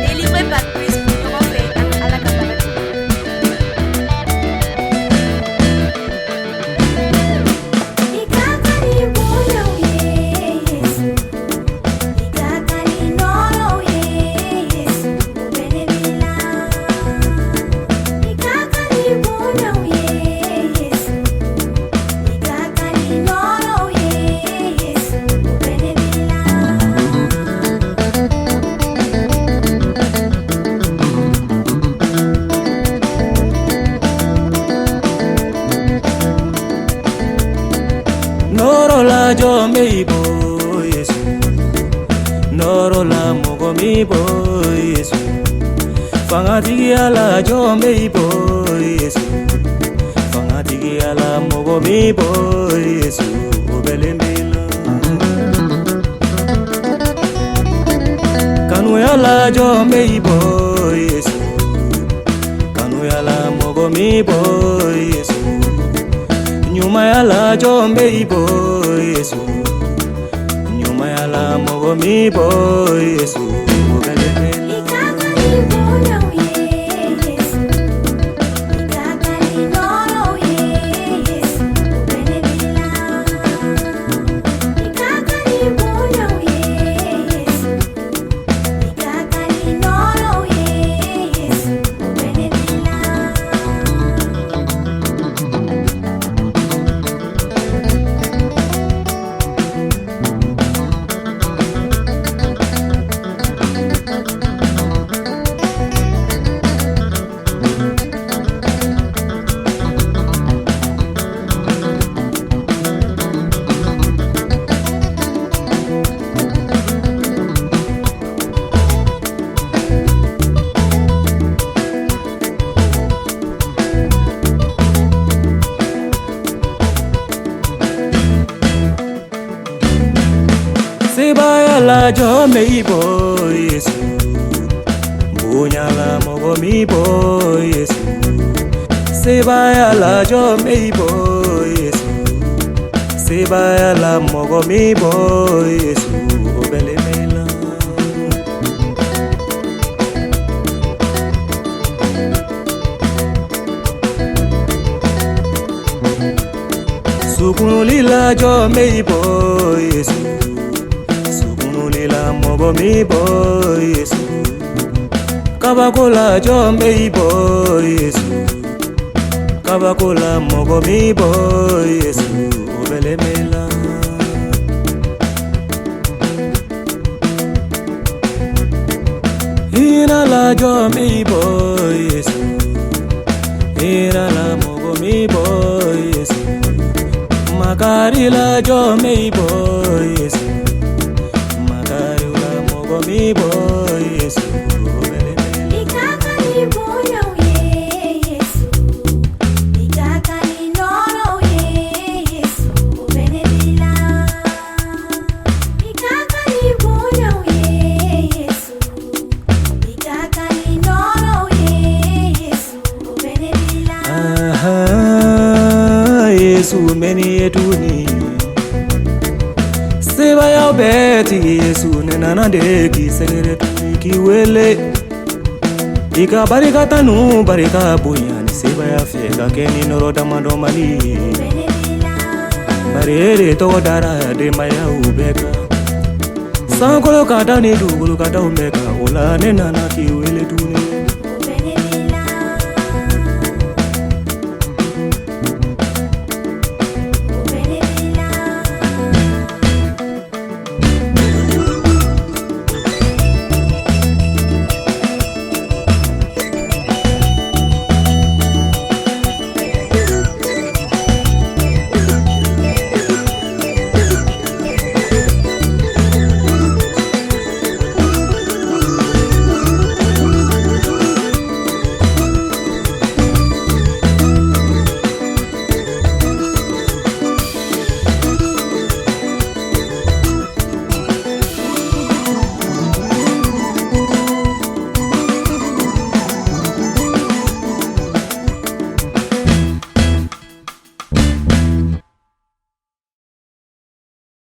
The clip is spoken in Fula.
Délivré par Christ pour comment faire à la campagne. Noro la jo meibo Yesu, noro la mogo meibo Yesu, fangati ala jo meibo Yesu, fangati ala mogo meibo Yesu, obelembela. Kanu ala jo meibo Yesu, kanu ala mogo meibo Yesu. Nyuma ya la jombe ibo Yesu, nyuma ya la mogo mi bo Yesu, ogalebela. Sebaya la jo meibo Yesu, bunya la mogo mi bo Yesu. Sebaya la jo meibo Yesu, sebaya la mogo mi bo Yesu, obelemela. Sukunuli la jo meibo Yesu, la mogo mi bo Yesu, kabakola jombe bo Yesu, kabakola mogo mi bo Yesu, obelemela. Ina la jombe bo Yesu, ina la mogo mi bo Yesu, makari la jombe bo Yesu. Mi boy Yesu, Ikaka ni boya Yesu, ikaka ni noro Yesu, benedila. Ikaka ni boya Yesu, ikaka ni noro Yesu, benedila. Yesu meni etuni. Seba ya beti Yesu nena deki segere ki wele. Ika barika tanu barika bunya ni seba ya fega keni noro damando mali. Barere to dara de maya ubeka. Sankolo kata ni dugulu kata umeka ola nena na ki wele tuni.